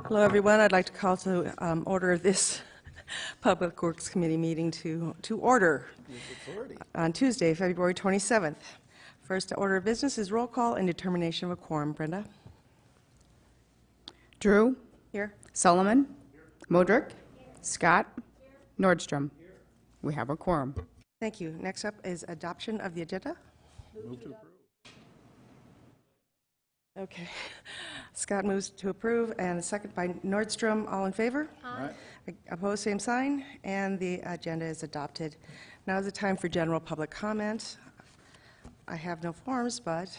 Hello, everyone. I'd like to call to order this Public Works Committee meeting to order on Tuesday, February 27th. First order of business is roll call and determination of a quorum. Brenda? Drew? Here. Solomon? Modrick? Scott? Nordstrom? We have a quorum. Thank you. Next up is adoption of the agenda. Move to approve. Okay. Scott moves to approve, and a second by Nordstrom. All in favor? Aye. Opposed, same sign, and the agenda is adopted. Now is the time for general public comment. I have no forms, but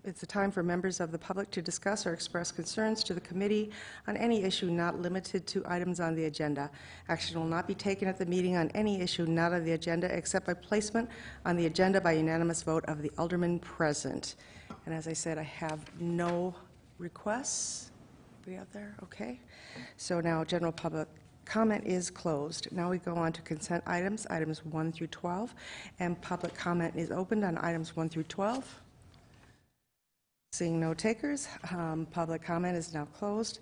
it's a time for members of the public to discuss or express concerns to the committee on any issue not limited to items on the agenda. Action will not be taken at the meeting on any issue not on the agenda except by placement on the agenda by unanimous vote of the aldermen present. And as I said, I have no requests. Anybody out there? Okay. So now general public comment is closed. Now we go on to consent items, items 1 through 12, and public comment is opened on items 1 through 12. Seeing no takers, public comment is now closed.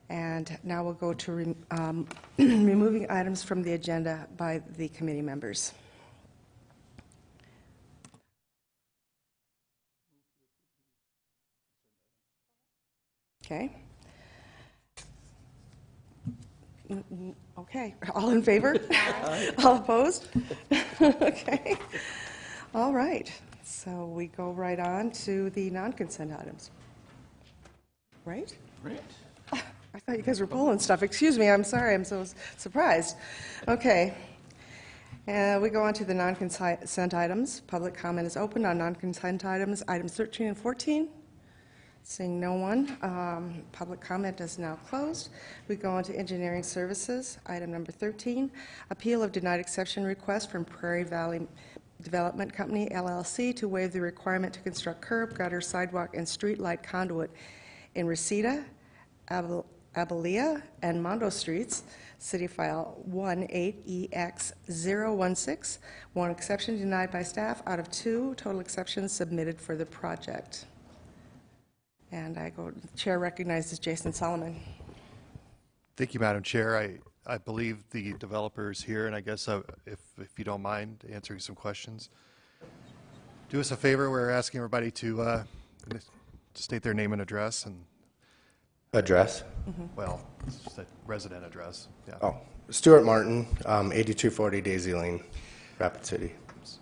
And now we'll go to removing items from the agenda by the committee members. Okay. Okay. All in favor? All opposed? Okay. All right. So we go right on to the non-consent items. Right? Right. I thought you guys were pulling stuff. Excuse me. I'm sorry. I'm so surprised. Okay. We go on to the non-consent items. Public comment is open on non-consent items, items 13 and 14. Seeing no one, public comment is now closed. We go on to engineering services, item number 13, appeal of denied exception request from Prairie Valley Development Company, LLC, to waive the requirement to construct curb, gutter, sidewalk, and street light conduit in Reseda, Abilene, and Mondo Streets, City File 18EX016. One exception denied by staff out of 2 total exceptions submitted for the project. And the chair recognizes Jason Solomon. Thank you, Madam Chair. I believe the developer is here, and I guess if you don't mind answering some questions. Do us a favor, we're asking everybody to state their name and address. And Address? well, it's just a resident address. Yeah. Oh, Stuart Martin, 8240 Daisy Lane, Rapid City.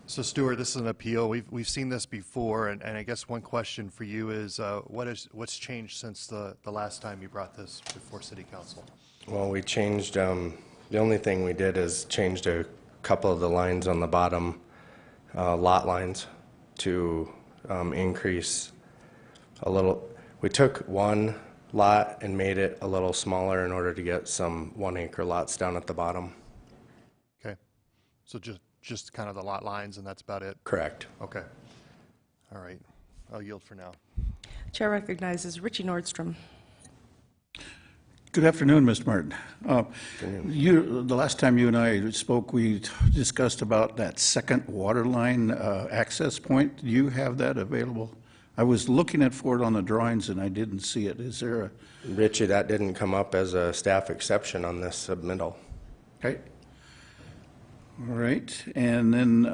So Stuart, this is an appeal. We've seen this before, and I guess one question for you is what's changed since the last time you brought this before City Council? Well, we changed, the only thing we did is changed a couple of the lines on the bottom lot lines to increase a little. We took one lot and made it a little smaller in order to get some 1 acre lots down at the bottom. Okay. So just kind of the lot lines, and that's about it? Correct. Okay. All right. I'll yield for now. Chair recognizes Richie Nordstrom. Good afternoon, Mr. Martin. The last time you and I spoke, we discussed about that second water line access point. Do you have that available? I was looking for it on the drawings, and I didn't see it. Is there a... Richie, that didn't come up as a staff exception on this submittal. Okay. All right, and then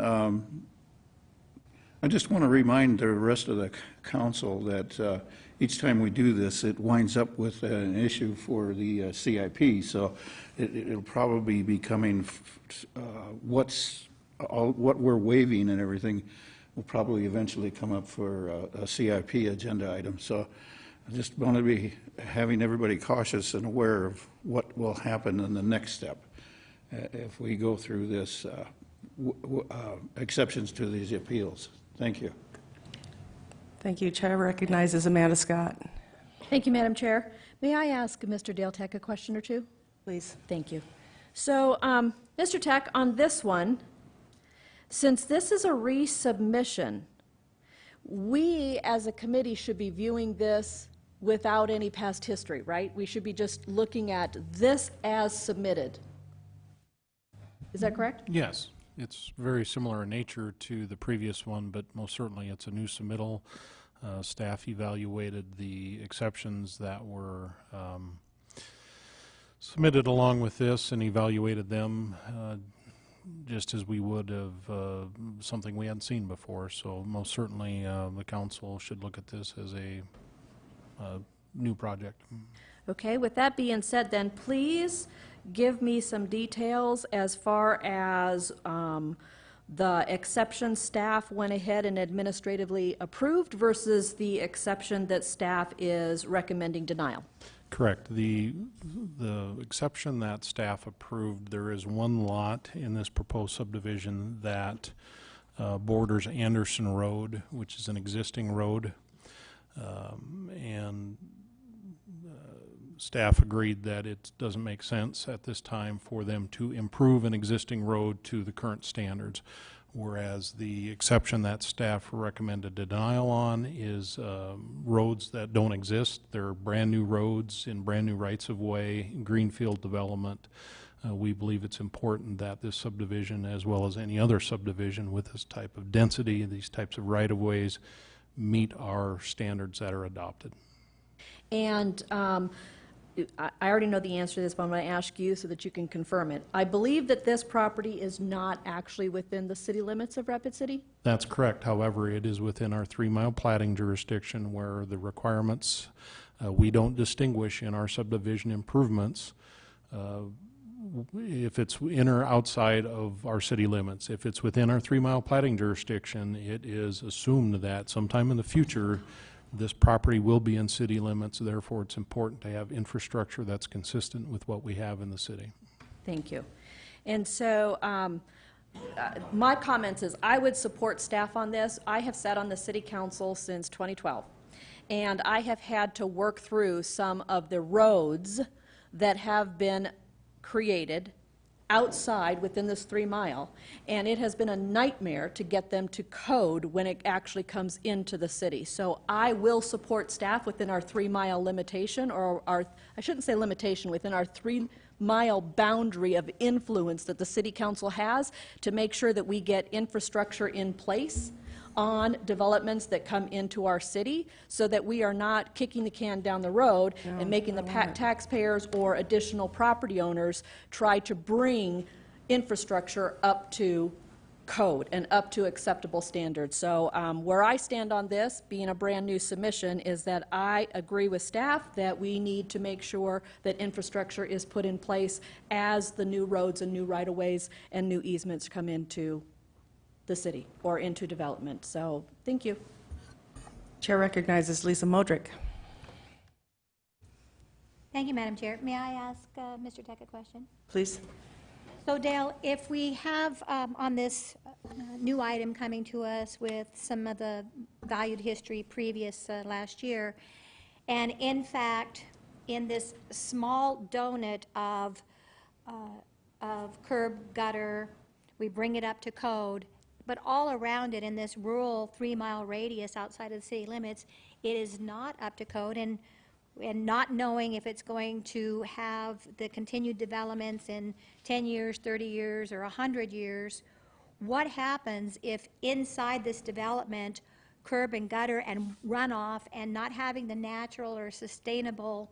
I just want to remind the rest of the council that each time we do this, it winds up with an issue for the CIP, so it'll probably be coming, what we're waiving and everything will probably eventually come up for a CIP agenda item. So I just want to be having everybody cautious and aware of what will happen in the next step. If we go through this exceptions to these appeals. Thank you. Thank you. Chair recognizes Amanda Scott. Thank you, Madam Chair. May I ask Mr. Dale Tech a question or two? Please. Thank you. So, Mr. Tech, on this one, since this is a resubmission, we as a committee should be viewing this without any past history, right? We should be just looking at this as submitted. Is that correct? Yes, it's very similar in nature to the previous one, but most certainly it's a new submittal. Staff evaluated the exceptions that were submitted along with this and evaluated them just as we would of something we hadn't seen before. So most certainly the council should look at this as a new project. Okay, with that being said, then please give me some details as far as the exception staff went ahead and administratively approved versus the exception that staff is recommending denial. Correct. The exception that staff approved, there is one lot in this proposed subdivision that borders Anderson Road, which is an existing road, and staff agreed that it doesn't make sense at this time for them to improve an existing road to the current standards, whereas the exception that staff recommended denial on is roads that don't exist. They're brand-new roads in brand-new rights-of-way, greenfield development. We believe it's important that this subdivision, as well as any other subdivision with this type of density, these types of right-of-ways, meet our standards that are adopted. And I already know the answer to this, but I'm going to ask you so that you can confirm it. I believe that this property is not actually within the city limits of Rapid City? That's correct. However, it is within our 3-mile platting jurisdiction where the requirements, we don't distinguish in our subdivision improvements if it's in or outside of our city limits. If it's within our 3-mile platting jurisdiction, it is assumed that sometime in the future this property will be in city limits. Therefore, it's important to have infrastructure that's consistent with what we have in the city. Thank you. And so my comments is I would support staff on this. I have sat on the city council since 2012, and I have had to work through some of the roads that have been created outside within this 3-mile, and it has been a nightmare to get them to code when it actually comes into the city. So I will support staff within our 3-mile limitation, or our, I shouldn't say limitation, within our 3-mile boundary of influence that the city council has to make sure that we get infrastructure in place on developments that come into our city so that we are not kicking the can down the road and making the taxpayers or additional property owners try to bring infrastructure up to code and up to acceptable standards. So where I stand on this, being a brand new submission, is that I agree with staff that we need to make sure that infrastructure is put in place as the new roads and new right-of-ways and new easements come into the city or into development. So, thank you. Chair recognizes Lisa Modrick. Thank you, Madam Chair. May I ask Mr. Tech a question? Please. So, Dale, if we have on this new item coming to us with some of the valued history previous last year, and in fact, in this small donut of curb gutter, we bring it up to code, but all around it in this rural 3-mile radius outside of the city limits, it is not up to code, and not knowing if it's going to have the continued developments in 10 years, 30 years, or 100 years, what happens if inside this development, curb and gutter and runoff, and not having the natural or sustainable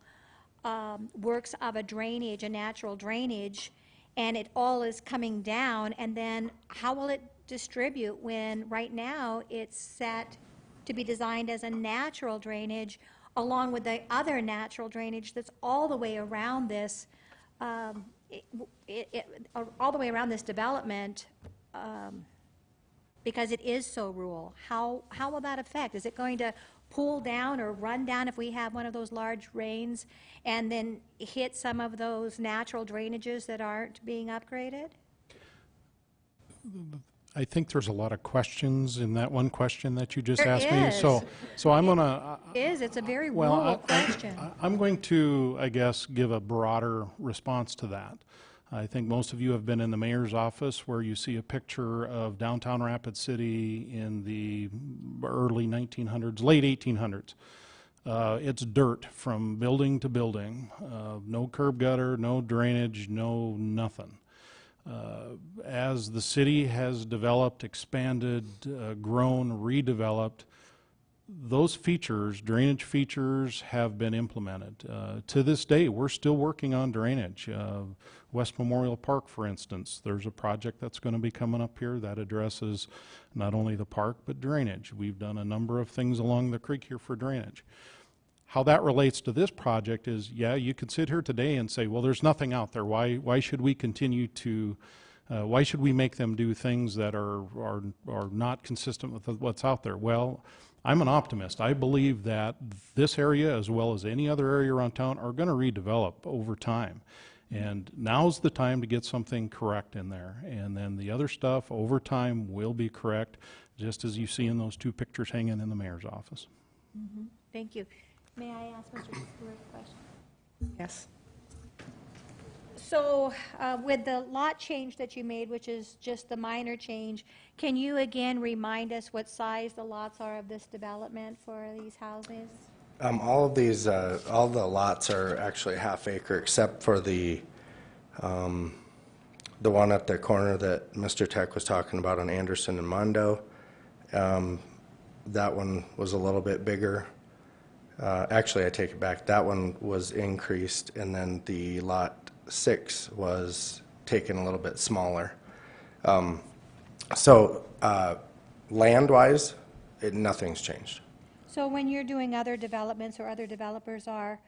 works of a drainage, a natural drainage, and it all is coming down, and then how will it distribute when right now it's set to be designed as a natural drainage along with the other natural drainage that's all the way around this, all the way around this development, because it is so rural. How will that affect? Is it going to pool down or run down if we have one of those large rains and then hit some of those natural drainages that aren't being upgraded? I think there's a lot of questions in that one question that you just There asked me. is. So I'm going to... It's a very Well, rural question. I'm going to, I guess, give a broader response to that. I think most of you have been in the mayor's office where you see a picture of downtown Rapid City in the early 1900s, late 1800s. It's dirt from building to building, no curb gutter, no drainage, no nothing. As the city has developed, expanded, grown, redeveloped, those features, drainage features, have been implemented. To this day, we're still working on drainage. West Memorial Park, for instance, there's a project that's going to be coming up here that addresses not only the park, but drainage. We've done a number of things along the creek here for drainage. How that relates to this project is, yeah, you could sit here today and say, well, there's nothing out there. Why should we continue to, why should we make them do things that are not consistent with what's out there? Well, I'm an optimist. I believe that this area, as well as any other area around town, are going to redevelop over time. And now's the time to get something correct in there. And then the other stuff over time will be correct, just as you see in those two pictures hanging in the mayor's office. Thank you. May I ask Mr. Stewart a question? Yes. So with the lot change that you made, which is just the minor change, can you again remind us what size the lots are of this development for these houses? All of these, all the lots are actually half acre except for the one at the corner that Mr. Tech was talking about on Anderson and Mondo. That one was a little bit bigger. Actually, I take it back. That one was increased, and then the lot 6 was taken a little bit smaller. Land-wise, nothing's changed. So when you're doing other developments or other developers are,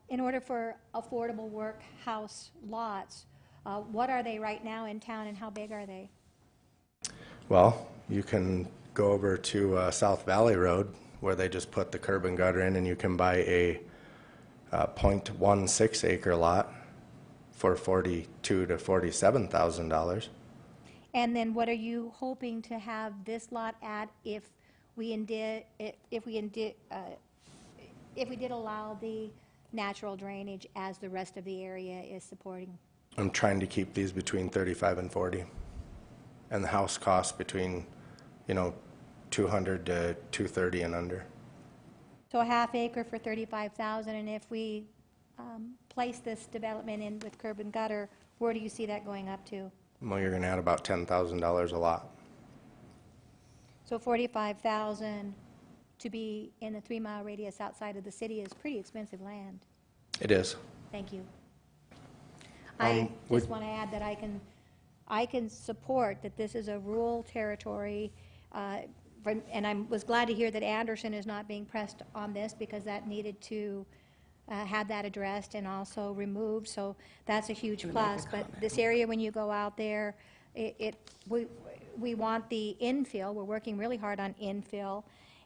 in order for affordable workhouse lots, what are they right now in town and how big are they? Well, you can go over to South Valley Road where they just put the curb and gutter in, and you can buy a .16 acre lot for $42,000 to $47,000. And then what are you hoping to have this lot at if we did allow the natural drainage as the rest of the area is supporting? I'm trying to keep these between 35 and 40, and the house costs between, $200 to $230 and under. So a half acre for $35,000, and if we place this development in with curb and gutter, where do you see that going up to? Well, you're going to add about $10,000 a lot. So $45,000 to be in a 3-mile radius outside of the city is pretty expensive land. It is. Thank you. I we- just want to add that I can support that this is a rural territory, and I was glad to hear that Anderson is not being pressed on this because that needed to have that addressed and also removed, so that's a huge plus. But this area, when you go out there, we want the infill. We're working really hard on infill,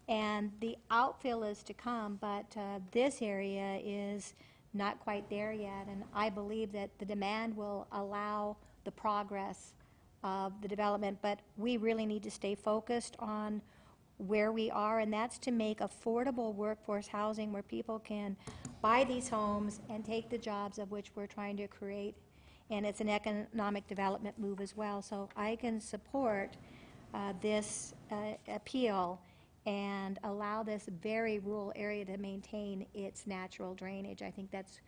and the outfill is to come, but this area is not quite there yet, and I believe that the demand will allow the progress of the development, but we really need to stay focused on where we are, and that's to make affordable workforce housing where people can buy these homes and take the jobs of which we're trying to create, and it's an economic development move as well. So I can support this appeal and allow this very rural area to maintain its natural drainage. I think that's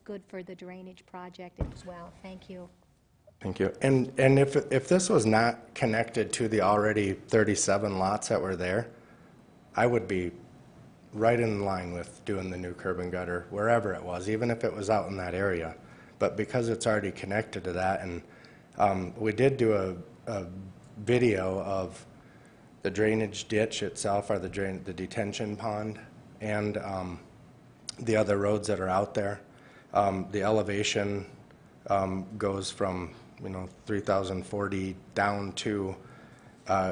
good for the drainage project as well. Thank you. Thank you. And if this was not connected to the already 37 lots that were there, I would be right in line with doing the new curb and gutter wherever it was, even if it was out in that area. But because it's already connected to that, and we did do a video of the drainage ditch itself, or the detention pond, and the other roads that are out there. The elevation goes from 3,040 down to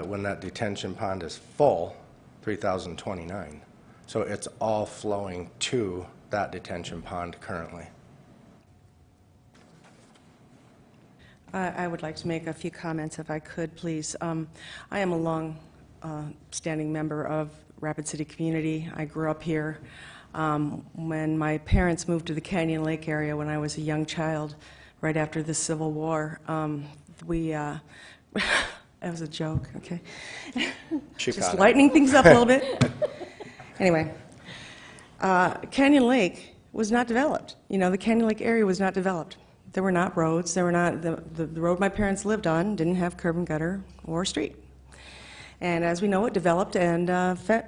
when that detention pond is full, 3,029. So it's all flowing to that detention pond currently. I would like to make a few comments if I could, please. I am a long-standing member of Rapid City community. I grew up here. When my parents moved to the Canyon Lake area when I was a young child, right after the Civil War, that was a joke, okay? Just lightening things up a little bit. Anyway, Canyon Lake was not developed. The Canyon Lake area was not developed. There were not roads. There were not the road my parents lived on didn't have curb and gutter or street. And as we know, it developed, and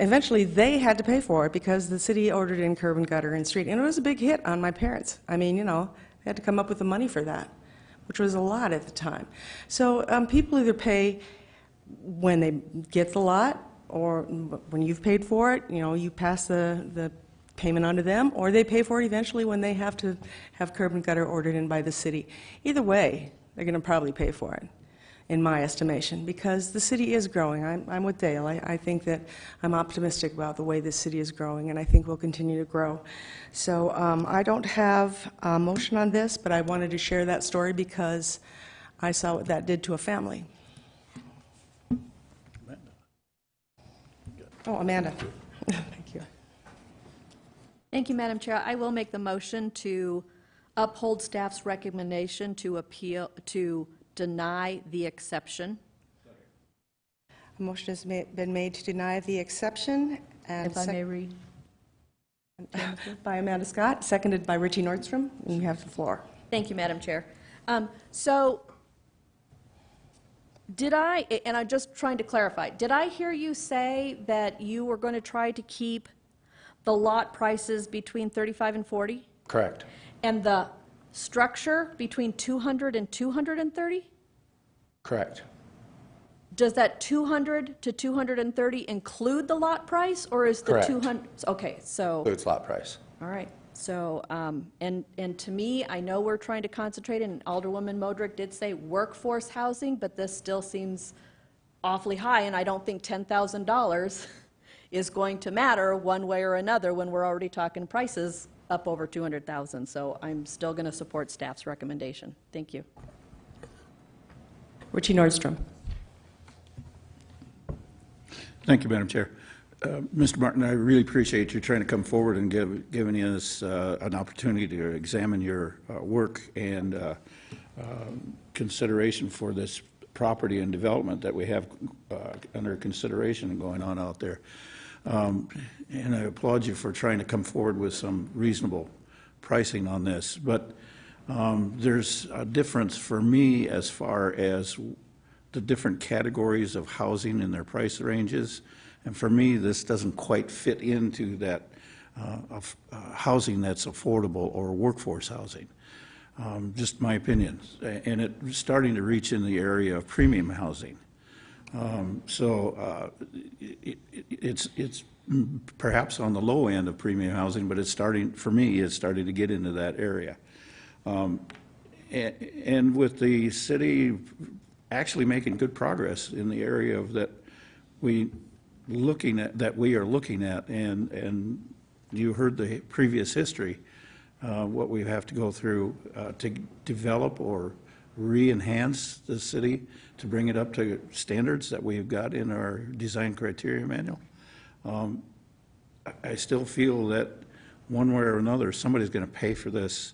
eventually they had to pay for it because the city ordered in curb and gutter and street. And it was a big hit on my parents. I mean, you know, they had to come up with the money for that, which was a lot at the time. So people either pay when they get the lot, or when you've paid for it, you know, you pass the payment on to them, or they pay for it eventually when they have to have curb and gutter ordered in by the city. Either way, they're going to probably pay for it, in my estimation, because the city is growing. I'm with Dale. I think that I'm optimistic about the way this city is growing, and I think we'll continue to grow. So I don't have a motion on this, but I wanted to share that story because I saw what that did to a family. Oh, Amanda. Thank you. Thank you, Madam Chair. I will make the motion to uphold staff's recommendation to deny the exception. A motion has been made to deny the exception, and If I may read. by Amanda Scott, seconded by Richie Nordstrom. You have the floor. Thank you, Madam Chair. So did I, and I'm just trying to clarify, did I hear you say that you were going to try to keep the lot prices between 35 and 40? Correct. And the structure between 200 and 230? Correct. Does that 200 to 230 include the lot price, or is the Correct. 200? Okay, so, Includes lot price. all right. So, and to me, I know we're trying to concentrate, and Alderwoman Modrick did say workforce housing, but this still seems awfully high, and I don't think $10,000 is going to matter one way or another when we're already talking prices up over 200,000. So I'm still going to support staff's recommendation. Thank you. Richie Nordstrom. Thank you, Madam Chair. Mr. Martin, I really appreciate you trying to come forward and giving us an opportunity to examine your work and consideration for this property and development that we have under consideration going on out there. And I applaud you for trying to come forward with some reasonable pricing on this. But there's a difference for me as far as the different categories of housing and their price ranges. And for me, this doesn't quite fit into that housing that's affordable or workforce housing. Just my opinion. And it's starting to reach in the area of premium housing. It's perhaps on the low end of premium housing, but it's starting, for me, it's starting to get into that area. And with the city actually making good progress in the area of that we are looking at, and you heard the previous history, what we have to go through to develop or re-enhance the city to bring it up to standards that we've got in our design criteria manual. I still feel that one way or another, somebody's going to pay for this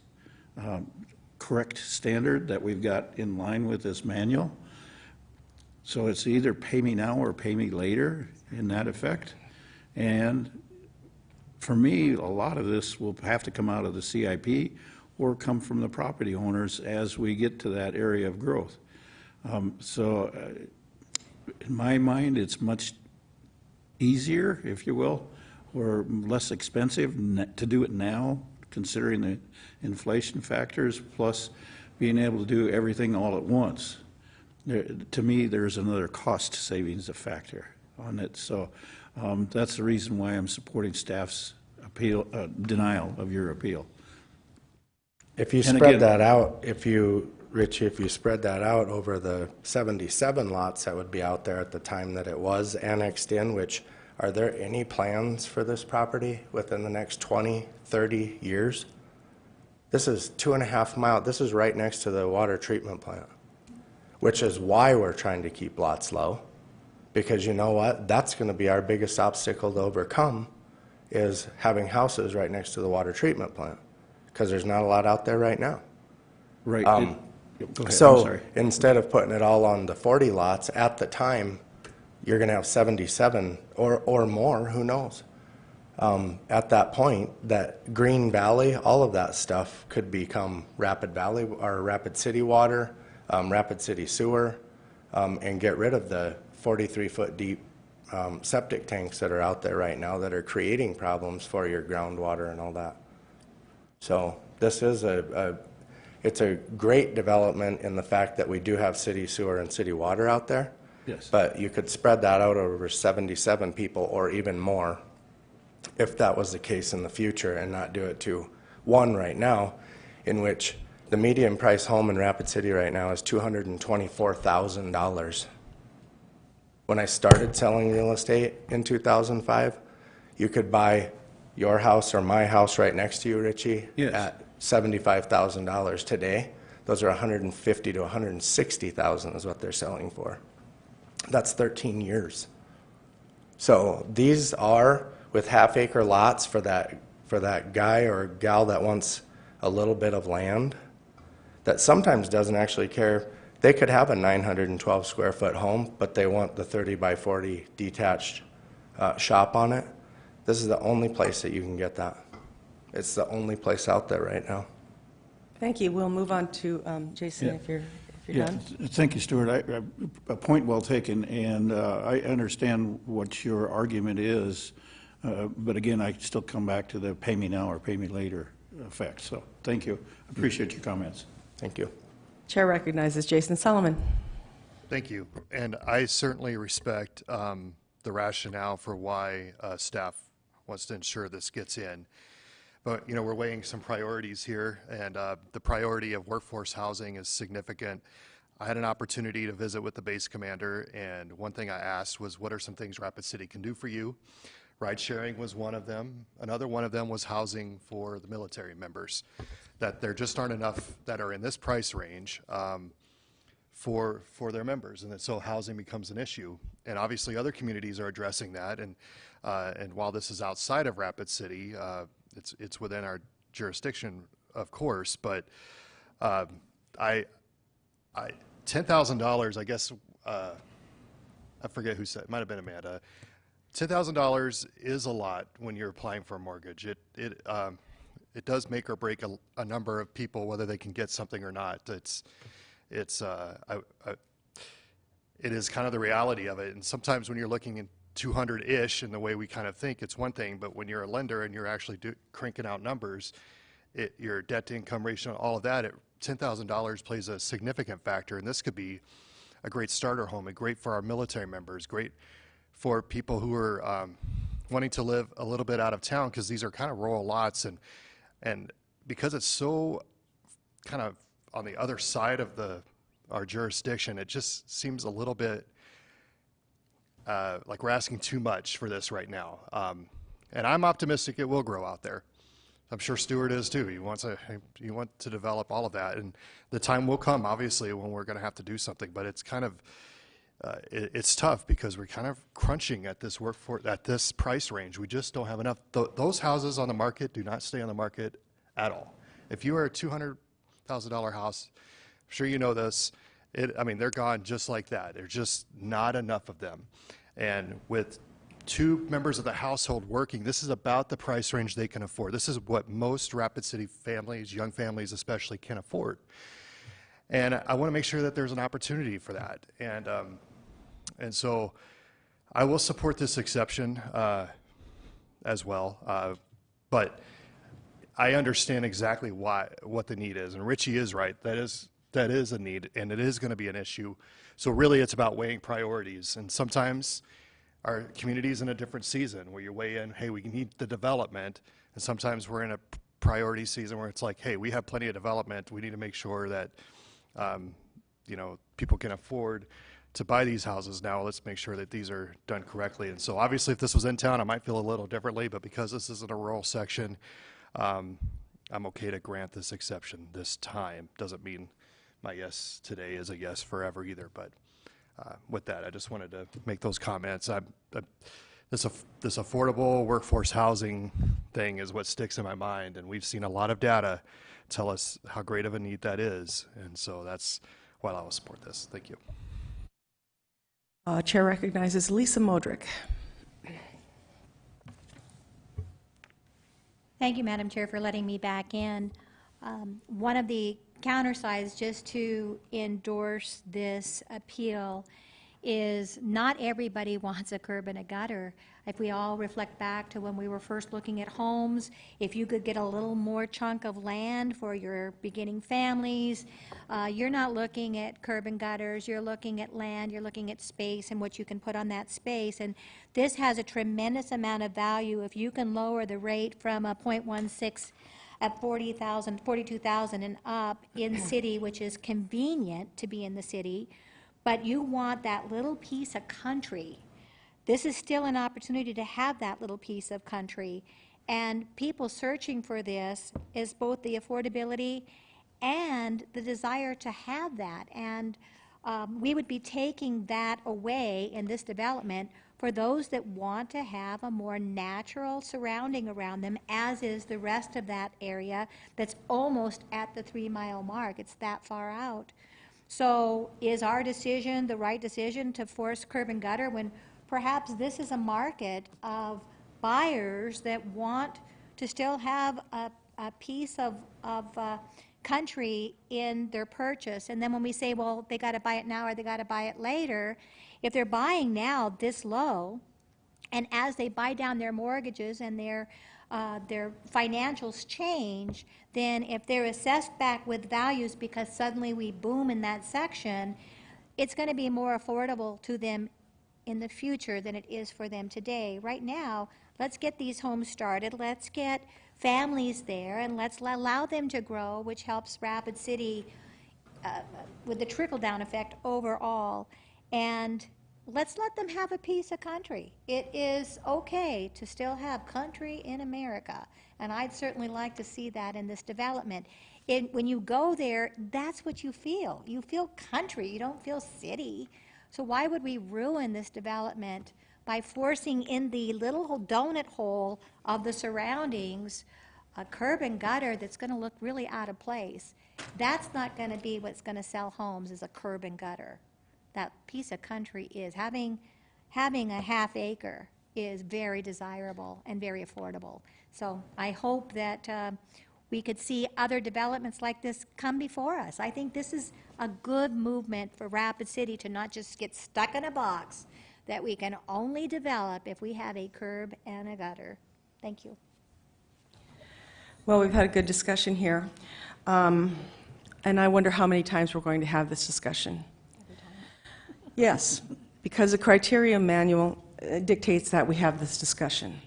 correct standard that we've got in line with this manual. So it's either pay me now or pay me later in that effect. And for me, a lot of this will have to come out of the CIP or come from the property owners as we get to that area of growth. In my mind, it's much easier, if you will, or less expensive to do it now, considering the inflation factors, plus being able to do everything all at once. To me, there's another cost savings factor on it. So that's the reason why I'm supporting staff's appeal, denial of your appeal. If you spread that out, Richie, if you spread that out over the 77 lots that would be out there at the time that it was annexed in, which, are there any plans for this property within the next 20, 30 years? This is 2.5 miles, this is right next to the water treatment plant, which is why we're trying to keep lots low. Because you know what? That's going to be our biggest obstacle to overcome, is having houses right next to the water treatment plant, because there's not a lot out there right now. Right. Go ahead. I'm So sorry. instead of putting it all on the 40 lots, at the time, you're going to have 77 or more, who knows? At that point, that Green Valley, all of that stuff could become Rapid Valley or Rapid City Water, Rapid City Sewer. and get rid of the 43-foot deep septic tanks that are out there right now that are creating problems for your groundwater and all that. So this is it's a great development in the fact that we do have city sewer and city water out there. Yes. But you could spread that out over 77 people or even more if that was the case in the future, and not do it to one right now, in which the median price home in Rapid City right now is $224,000. When I started selling real estate in 2005, you could buy your house or my house right next to you, Richie, Yes. at $75,000. Today, those are $150,000 to $160,000 is what they're selling for. That's 13 years. So these are with half-acre lots for that guy or gal that wants a little bit of land, that sometimes doesn't actually care. They could have a 912 square foot home, but they want the 30 by 40 detached shop on it. This is the only place that you can get that. It's the only place out there right now. Thank you. We'll move on to Jason, Yeah. if you're Yeah, done. thank you, Stuart. A point well taken, and I understand what your argument is, but again, I still come back to the pay me now or pay me later effect. So thank you. Appreciate your comments. Thank you. Chair recognizes Jason Solomon. Thank you. And I certainly respect the rationale for why staff wants to ensure this gets in. But, you know, we're weighing some priorities here, and the priority of workforce housing is significant. I had an opportunity to visit with the base commander, and one thing I asked was, what are some things Rapid City can do for you? Ride sharing was one of them. Another one of them was housing for the military members, that there just aren't enough that are in this price range for their members, and that so housing becomes an issue. And obviously other communities are addressing that, and while this is outside of Rapid City, it's within our jurisdiction, of course, but $10,000, I guess, I forget who said, it might have been Amanda. $10,000 is a lot when you're applying for a mortgage. It does make or break a number of people, whether they can get something or not. It is kind of the reality of it. And sometimes when you're looking in 200-ish in the way we kind of think, it's one thing, but when you're a lender and you're actually cranking out numbers, your debt to income ratio, all of that, $10,000 plays a significant factor. And this could be a great starter home, and great for our military members, great for people who are wanting to live a little bit out of town, because these are kind of rural lots, and because it's so kind of on the other side of our jurisdiction, it just seems a little bit like we're asking too much for this right now. And I'm optimistic it will grow out there. I'm sure Stuart is too. You want to develop all of that, and the time will come, obviously, when we're going to have to do something. But it's kind of it's tough because we're kind of crunching at this price range. We just don't have enough. Those houses on the market do not stay on the market at all. If you are a $200,000 house, I'm sure you know this. I mean, they're gone just like that. There's just not enough of them. And with two members of the household working, this is about the price range they can afford. This is what most Rapid City families, young families especially, can afford. And I want to make sure that there's an opportunity for that. And so I will support this exception as well. But I understand exactly what the need is. And Richie is right. That is a need, and it is going to be an issue. So really it's about weighing priorities. And sometimes our community's in a different season where you weigh in, hey, we need the development. And sometimes we're in a priority season where it's like, hey, we have plenty of development. We need to make sure that people can afford to buy these houses now. Let's make sure that these are done correctly. And so obviously if this was in town, I might feel a little differently, but because this isn't a rural section, I'm okay to grant this exception this time. Doesn't mean my yes today is a yes forever either, but with that, I just wanted to make those comments. This affordable workforce housing thing is what sticks in my mind, and we've seen a lot of data tell us how great of a need that is, and so that's why I will support this. Thank you. Chair recognizes Lisa Modrick. Thank you, Madam Chair, for letting me back in. One of the countersides, just to endorse this appeal, is not everybody wants a curb and a gutter. If we all reflect back to when we were first looking at homes, if you could get a little more chunk of land for your beginning families, you're not looking at curb and gutters, you're looking at land, you're looking at space and what you can put on that space. And this has a tremendous amount of value if you can lower the rate from a .16 at 40,000, 42,000 and up in city, which is convenient to be in the city, but you want that little piece of country. This is still an opportunity to have that little piece of country. And people searching for this is both the affordability and the desire to have that. And we would be taking that away in this development for those that want to have a more natural surrounding around them, as is the rest of that area that's almost at the 3-mile mark. It's that far out. So is our decision the right decision to force curb and gutter when perhaps this is a market of buyers that want to still have a piece of country in their purchase? And then when we say, well, they got to buy it now or they got to buy it later, if they're buying now this low, and as they buy down their mortgages and their financials change, then if they're assessed back with values because suddenly we boom in that section, it's going to be more affordable to them in the future than it is for them today. Right now, let's get these homes started, let's get families there, and let's allow them to grow, which helps Rapid City with the trickle-down effect overall. And let's let them have a piece of country. It is okay to still have country in America, and I'd certainly like to see that in this development. When you go there, that's what you feel. You feel country, you don't feel city. So why would we ruin this development by forcing in the little donut hole of the surroundings a curb and gutter that's going to look really out of place? That's not going to be what's going to sell homes, is a curb and gutter. That piece of country is, having a half acre is very desirable and very affordable. So I hope that we could see other developments like this come before us. I think this is a good movement for Rapid City to not just get stuck in a box that we can only develop if we have a curb and a gutter. Thank you. Well, we've had a good discussion here, and I wonder how many times we're going to have this discussion. Yes, because the criteria manual dictates that we have this discussion.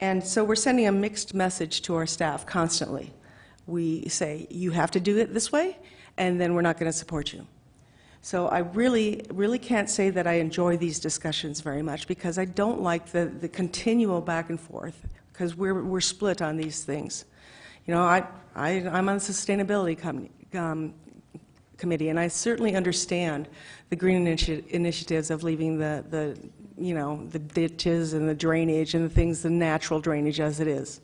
And so we're sending a mixed message to our staff constantly. We say, you have to do it this way, and then we're not going to support you. So I really can't say that I enjoy these discussions very much, because I don't like the continual back and forth, because we're split on these things. You know, I'm on the sustainability committee, and I certainly understand the green initiatives of leaving the ditches and the drainage and the things, the natural drainage as it is.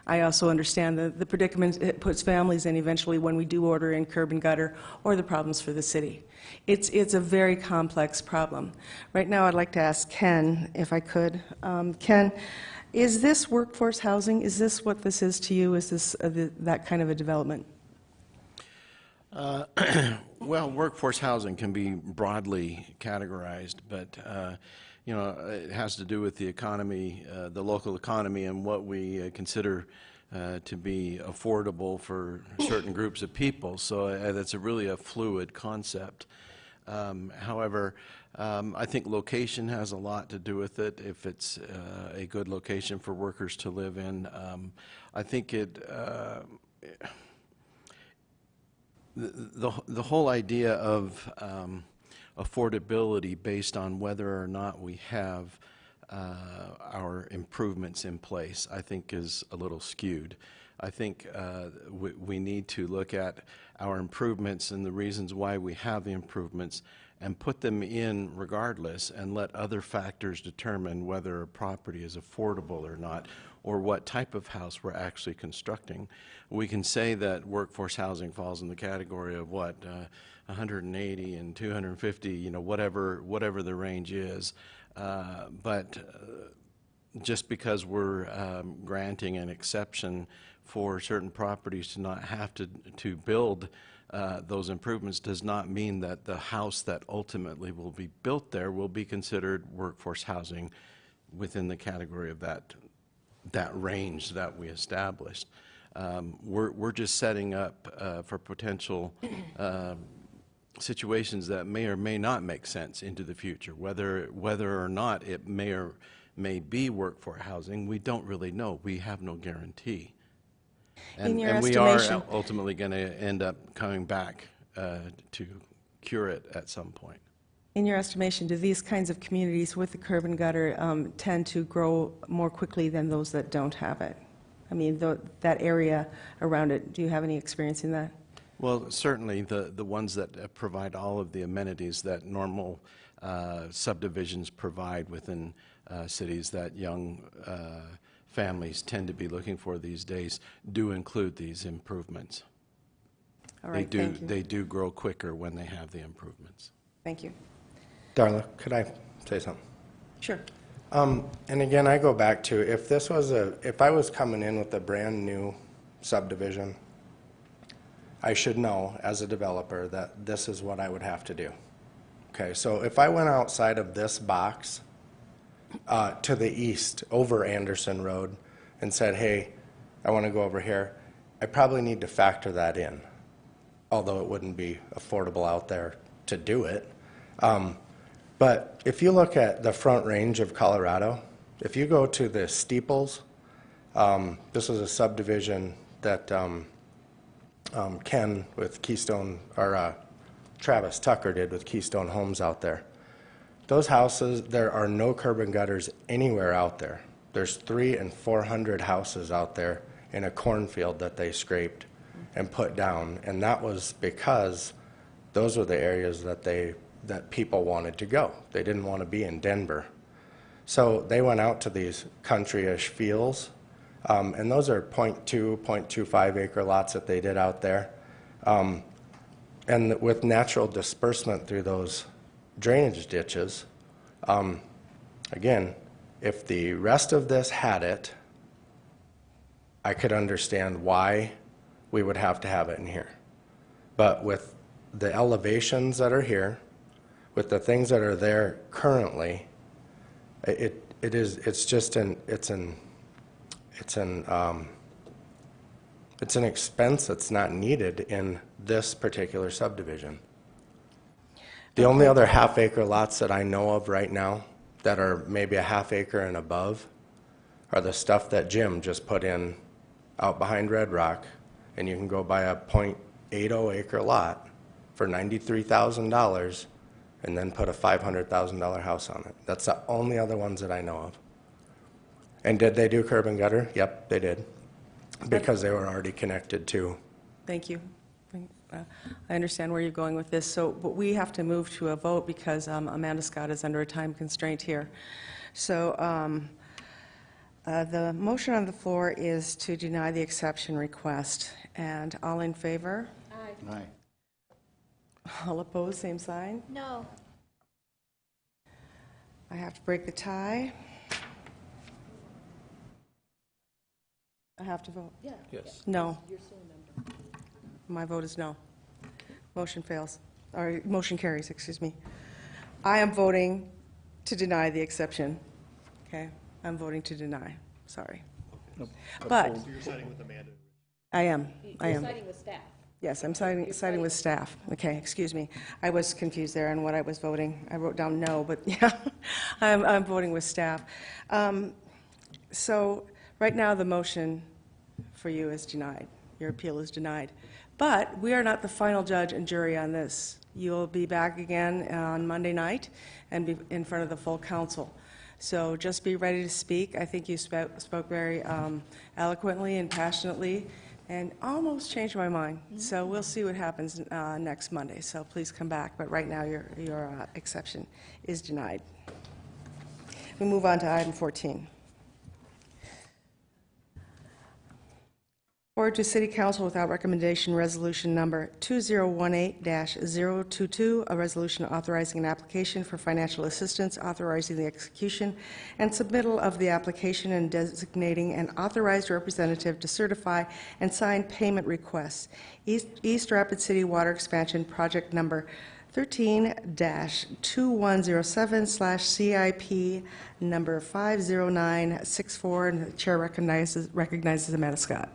I also understand the predicament it puts families in eventually when we do order in curb and gutter, or the problems for the city. It's a very complex problem. Right now I'd like to ask Ken, if I could. Ken, is this workforce housing? Is this what this is to you? Is this that kind of a development? Well, workforce housing can be broadly categorized, but it has to do with the economy, the local economy, and what we consider to be affordable for certain groups of people. So that's really a fluid concept. However, I think location has a lot to do with it. If it's a good location for workers to live in, I think the whole idea of affordability based on whether or not we have our improvements in place, I think is a little skewed. I think we need to look at our improvements and the reasons why we have the improvements and put them in regardless, and let other factors determine whether a property is affordable or not, or what type of house we're actually constructing. We can say that workforce housing falls in the category of what, 180 and 250, whatever the range is. But just because we're granting an exception for certain properties to not have to build those improvements does not mean that the house that ultimately will be built there will be considered workforce housing within the category of that range that we established. We're just setting up for potential situations that may or may not make sense into the future. Whether or not it may be workforce housing, we don't really know. We have no guarantee. In your and we are estimation- ultimately going to end up coming back to cure it at some point. In your estimation, do these kinds of communities with the curb and gutter tend to grow more quickly than those that don't have it? I mean, that area around it, do you have any experience in that? Well, certainly the ones that provide all of the amenities that normal subdivisions provide within cities that young families tend to be looking for these days do include these improvements. All right, thank you. They do grow quicker when they have the improvements. Thank you. Darla, could I say something? Sure. And again, I go back to, if I was coming in with a brand-new subdivision, I should know as a developer that this is what I would have to do. Okay, so if I went outside of this box to the east over Anderson Road and said, hey, I want to go over here, I probably need to factor that in, although it wouldn't be affordable out there to do it. But if you look at the Front Range of Colorado, if you go to the Steeples, this is a subdivision that Ken with Keystone, or Travis Tucker did with Keystone Homes out there. Those houses, there are no curb and gutters anywhere out there. There's 300 and 400 houses out there in a cornfield that they scraped and put down, and that was because those were the areas that people wanted to go. They didn't want to be in Denver. So they went out to these country-ish fields, and those are 0.2, 0.25 acre lots that they did out there. And with natural disbursement through those drainage ditches, again, if the rest of this had it, I could understand why we would have to have it in here. But with the elevations that are here, with the things that are there currently, it's an expense that's not needed in this particular subdivision. The only other half-acre lots that I know of right now that are maybe a half acre and above are the stuff that Jim just put in out behind Red Rock, and you can go buy a .80 acre lot for $93,000 and then put a $500,000 house on it. That's the only other ones that I know of. And did they do curb and gutter? Yep, they did, because they were already connected to. Thank you. I understand where you're going with this, but we have to move to a vote because Amanda Scott is under a time constraint here. So the motion on the floor is to deny the exception request. And all in favor? Aye. All opposed, same sign. No. I have to break the tie. I have to vote. Yeah. Yes. No. You're still a member. My vote is no. Motion fails, or motion carries, excuse me. I am voting to deny the exception. Okay, I'm voting to deny, sorry. But You're siding with Amanda. I am. You're siding with staff. Yes, I'm siding with staff. Okay, excuse me. I was confused there on what I was voting. I wrote down no, but yeah, I'm voting with staff. So right now, the motion for you is denied. Your appeal is denied. But we are not the final judge and jury on this. You'll be back again on Monday night and be in front of the full council. So just be ready to speak. I think you spoke very eloquently and passionately and almost changed my mind. So we'll see what happens next Monday. So please come back. But right now, your exception is denied. We move on to item 14. Forward to City Council without recommendation, Resolution Number 2018-022, a resolution authorizing an application for financial assistance, authorizing the execution and submittal of the application, and designating an authorized representative to certify and sign payment requests. East Rapid City Water Expansion Project Number 13-2107/CIP number 50964, and the Chair recognizes Amanda Scott.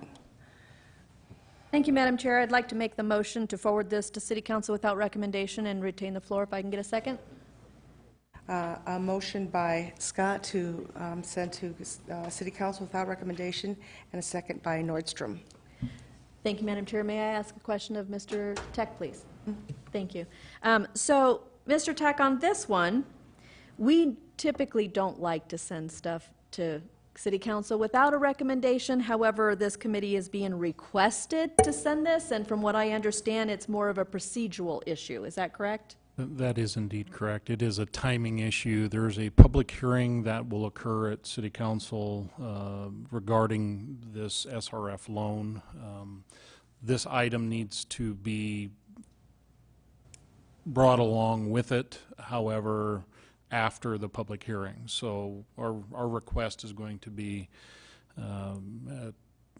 Thank you, Madam Chair. I'd like to make the motion to forward this to City Council without recommendation and retain the floor, if I can get a second. A motion by Scott to send to City Council without recommendation, and a second by Nordstrom. Thank you, Madam Chair. May I ask a question of Mr. Tech, please? Thank you. So, Mr. Tech, on this one, we typically don't like to send stuff to City Council without a recommendation. However, this committee is being requested to send this, and from what I understand, it's more of a procedural issue. Is that correct? That is indeed correct. It is a timing issue. There's a public hearing that will occur at City Council regarding this SRF loan. This item needs to be brought along with it, however, after the public hearing. So our request is going to be at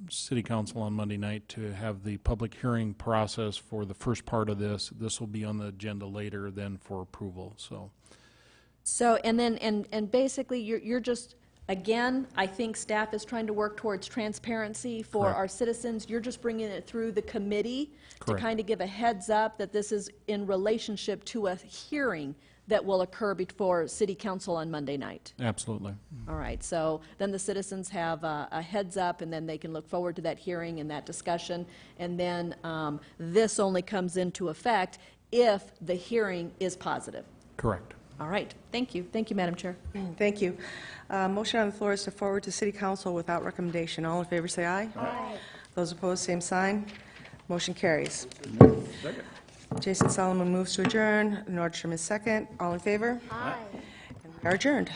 City Council on Monday night to have the public hearing process for the first part of this. This will be on the agenda later then for approval. So, and then, and basically, you're just, again, I think staff is trying to work towards transparency for Correct. our citizens. You're just bringing it through the committee to Correct. kind of give a heads up that this is in relationship to a hearing that will occur before City Council on Monday night. Absolutely. All right, so then the citizens have a heads up, and then they can look forward to that hearing and that discussion. And then this only comes into effect if the hearing is positive. Correct. All right, thank you. Thank you, Madam Chair. Thank you. Motion on the floor is to forward to City Council without recommendation. All in favor say aye. Aye. Those opposed, same sign. Motion carries. Jason Solomon moves to adjourn. Nordstrom is second. All in favor? Aye. We are adjourned.